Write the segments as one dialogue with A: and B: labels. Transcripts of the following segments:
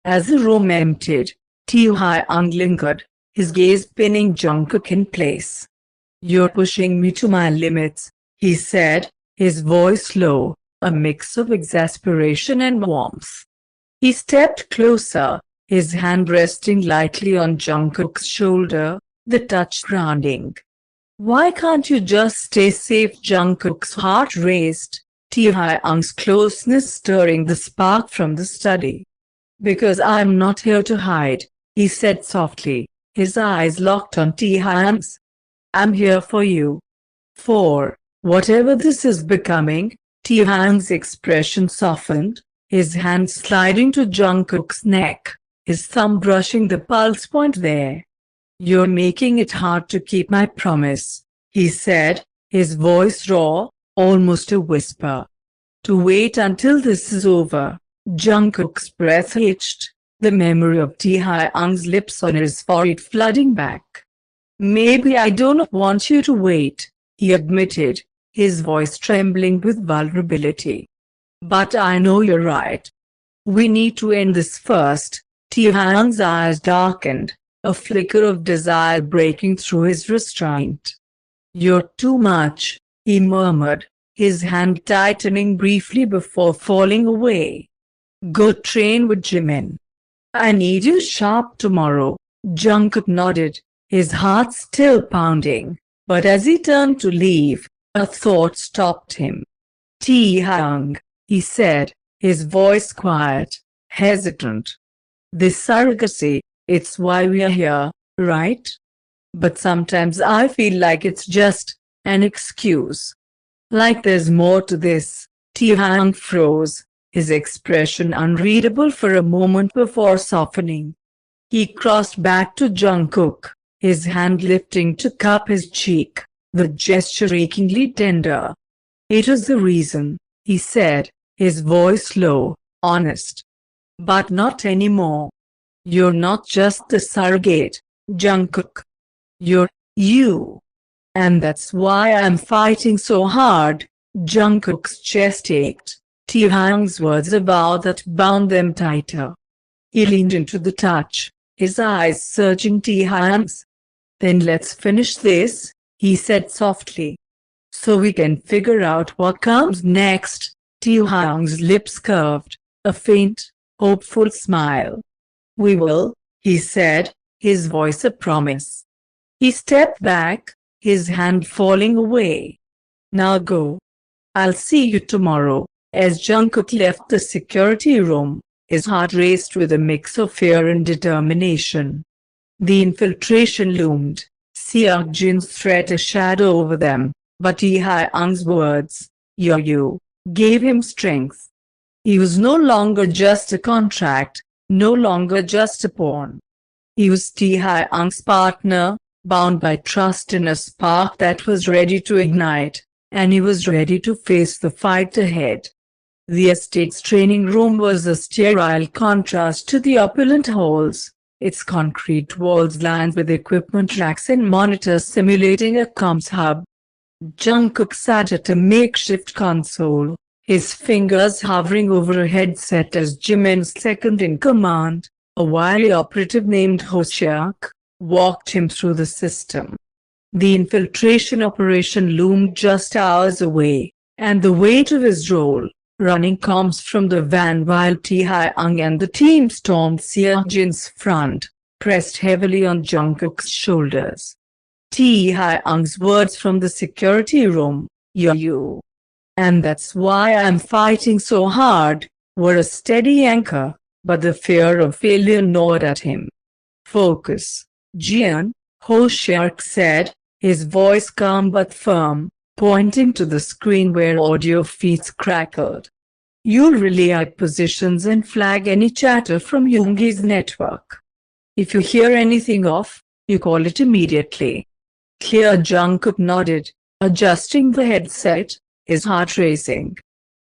A: As the room emptied, Taehyung lingered, his gaze pinning Jungkook in place. "You're pushing me to my limits," he said, his voice low, a mix of exasperation and warmth. He stepped closer, his hand resting lightly on Jungkook's shoulder, the touch grounding. "Why can't you just stay safe?" Jungkook's heart raced, Taehyung's closeness stirring the spark from the study. "Because I'm not here to hide," he said softly, his eyes locked on Taehyung's. "I'm here for you. For whatever this is becoming." Taehyung's expression softened, his hand sliding to Jungkook's neck, his thumb brushing the pulse point there. "You're making it hard to keep my promise," he said, his voice raw, almost a whisper. "To wait until this is over." Jungkook's breath hitched, the memory of Taehyung's lips on his forehead flooding back. "Maybe I don't want you to wait," he admitted, his voice trembling with vulnerability. "But I know you're right. We need to end this first." Taehyung's eyes darkened, a flicker of desire breaking through his restraint. "You're too much," he murmured, his hand tightening briefly before falling away. "Go train with Jimin. I need you sharp tomorrow." Jungkook nodded, his heart still pounding, but as he turned to leave, a thought stopped him. "Taehyung," he said, his voice quiet, hesitant. "This surrogacy, it's why we're here, right? But sometimes I feel like it's just an excuse. Like there's more to this." Taehyung froze, his expression unreadable for a moment before softening. He crossed back to Jungkook, his hand lifting to cup his cheek, the gesture achingly tender. "It is the reason," he said, his voice low, honest. "But not anymore. You're not just the surrogate, Jungkook. You're you. And that's why I'm fighting so hard." Jungkook's chest ached, Taehyung's words a vow that bound them tighter. He leaned into the touch, his eyes searching Taehyung's. "Then let's finish this," he said softly. "So we can figure out what comes next." Taehyung's lips curved, a faint, hopeful smile. "We will," he said, his voice a promise. He stepped back, his hand falling away. "Now go. I'll see you tomorrow." As Jungkook left the security room, his heart raced with a mix of fear and determination. The infiltration loomed, Seokjin's threat a shadow over them, but Taehyung's words, "You're you," gave him strength. He was no longer just a contract, no longer just a pawn. He was Taehyung's partner, bound by trust in a spark that was ready to ignite, and he was ready to face the fight ahead. The estate's training room was a sterile contrast to the opulent halls, its concrete walls lined with equipment racks and monitors simulating a comms hub. Jungkook sat at a makeshift console, his fingers hovering over a headset as Jimin's second-in-command, a wily operative named Hoseok, walked him through the system. The infiltration operation loomed just hours away, and the weight of his role, running comms from the van while Taehyung and the team stormed Seokjin's front, pressed heavily on Jungkook's shoulders. Taehyung's words from the security room, "You're you. And that's why I'm fighting so hard," were a steady anchor, but the fear of failure gnawed at him. "Focus, Jian," Hoseok said, his voice calm but firm, pointing to the screen where audio feeds crackled. "You'll relay positions and flag any chatter from Yoongi's network. If you hear anything off, you call it immediately." "Clear." Jungkook nodded, adjusting the headset, his heart racing.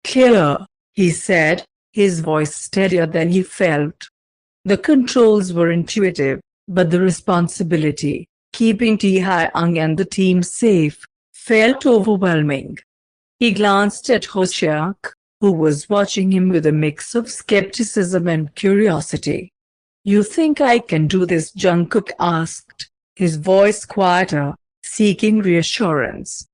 A: "Clear," he said, his voice steadier than he felt. The controls were intuitive, but the responsibility, keeping Taehyung and the team safe, felt overwhelming. He glanced at Hoseok, who was watching him with a mix of skepticism and curiosity. "You think I can do this?" Jungkook asked, his voice quieter, seeking reassurance.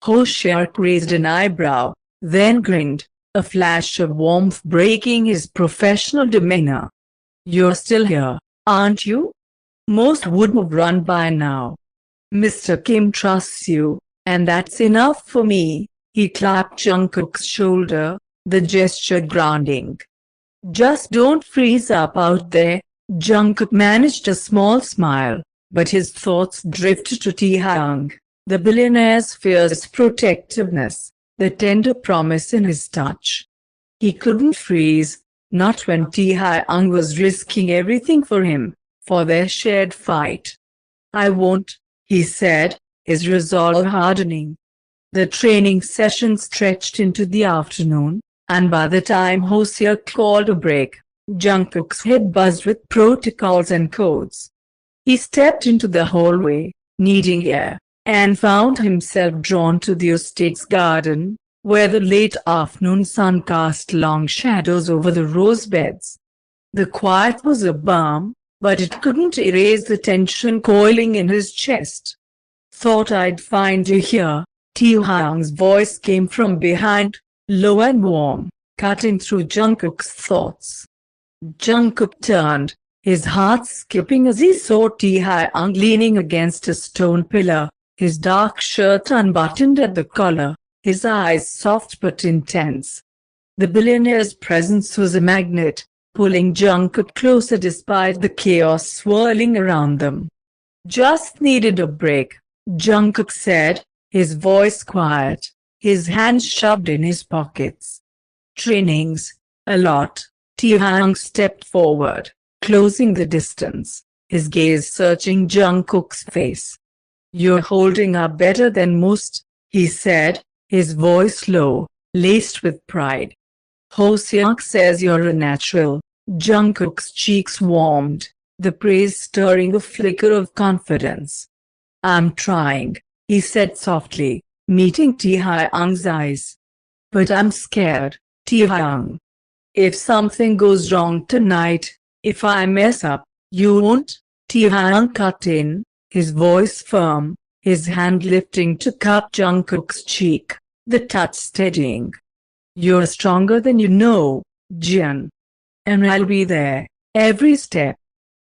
A: Hoseok raised an eyebrow, then grinned, a flash of warmth breaking his professional demeanor. "You're still here, aren't you? Most would have run by now. Mr. Kim trusts you, and that's enough for me." He clapped Jungkook's shoulder, the gesture grounding. "Just don't freeze up out there." Jungkook managed a small smile, but his thoughts drifted to Taehyung, the billionaire's fierce protectiveness, the tender promise in his touch. He couldn't freeze, not when Taehyung was risking everything for him, for their shared fight. "I won't," he said, his resolve hardening. The training session stretched into the afternoon, and by the time Hoseok called a break, Jungkook's head buzzed with protocols and codes. He stepped into the hallway, needing air, and found himself drawn to the estate's garden, where the late afternoon sun cast long shadows over the rose beds. The quiet was a balm, but it couldn't erase the tension coiling in his chest. "Thought I'd find you here." Taehyung's voice came from behind, low and warm, cutting through Jungkook's thoughts. Jungkook turned, his heart skipping as he saw Taehyung leaning against a stone pillar, his dark shirt unbuttoned at the collar, his eyes soft but intense. The billionaire's presence was a magnet, pulling Jungkook closer despite the chaos swirling around them. "Just needed a break," Jungkook said, his voice quiet, his hands shoved in his pockets. "Trainings, a lot." Taehyung stepped forward, closing the distance, his gaze searching Jungkook's face. "You're holding up better than most," he said, his voice low, laced with pride. "Hoseok says you're a natural." Jungkook's cheeks warmed, the praise stirring a flicker of confidence. "I'm trying," he said softly, meeting Taehyung's eyes. "But I'm scared, Taehyung. If something goes wrong tonight, if I mess up, you won't?" Taehyung cut in, his voice firm, his hand lifting to cup Jungkook's cheek, the touch steadying. "You're stronger than you know, Jin. And I'll be there, every step.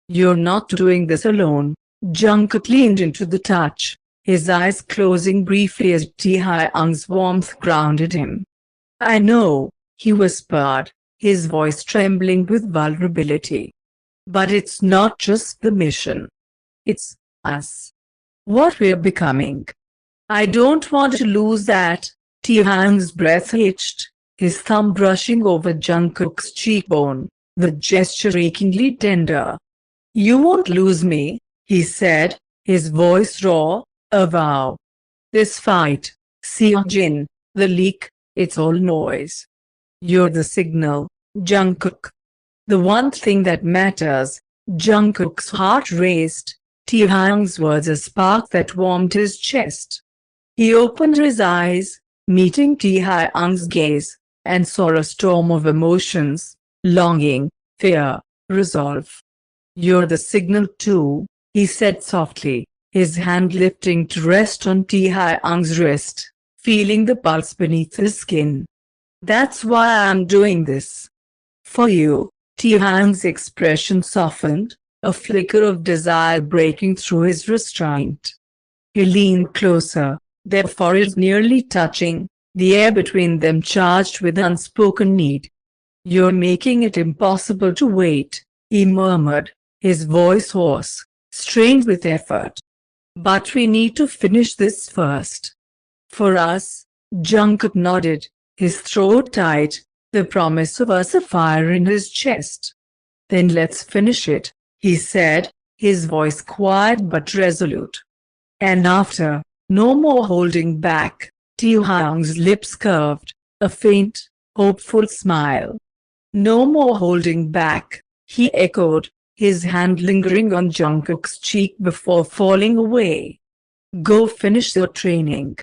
A: You're not doing this alone." Jungkook leaned into the touch, his eyes closing briefly as Taehyung's warmth grounded him. "I know," he whispered, his voice trembling with vulnerability. "But it's not just the mission. It's us. What we're becoming. I don't want to lose that." Taehyung's breath hitched, his thumb brushing over Jungkook's cheekbone, the gesture achingly tender. "You won't lose me," he said, his voice raw, a vow. "This fight, Seojin, the leak, it's all noise. You're the signal, Jungkook. The one thing that matters." Jungkook's heart raced, Taehyung's words a spark that warmed his chest. He opened his eyes, meeting Taehyung's gaze, and saw a storm of emotions, longing, fear, resolve. "You're the signal too," he said softly, his hand lifting to rest on Taehyung's wrist, feeling the pulse beneath his skin. "That's why I'm doing this. For you." Taehyung's expression softened, a flicker of desire breaking through his restraint. He leaned closer, their foreheads nearly touching, the air between them charged with unspoken need. "You're making it impossible to wait," he murmured, his voice hoarse, strained with effort. "But we need to finish this first." "For us?" Jungkook nodded, his throat tight, the promise of us afire in his chest. "Then let's finish it," he said, his voice quiet but resolute. "And after, no more holding back." Taehyung's lips curved, a faint, hopeful smile. "No more holding back," he echoed, his hand lingering on Jungkook's cheek before falling away. "Go finish your training.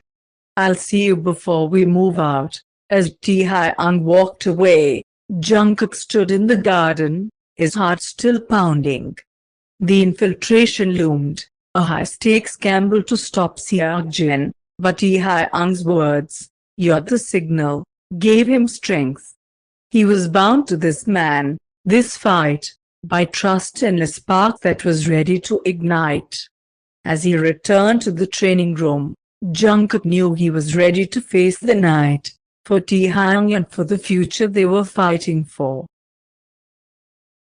A: I'll see you before we move out." As Taehyung walked away, Jungkook stood in the garden, his heart still pounding. The infiltration loomed, a high-stakes gamble to stop Seokjin, but Taehyung's words, "You're the signal," gave him strength. He was bound to this man, this fight, by trust and a spark that was ready to ignite. As he returned to the training room, Jungkook knew he was ready to face the night, for Taehyung and for the future they were fighting for.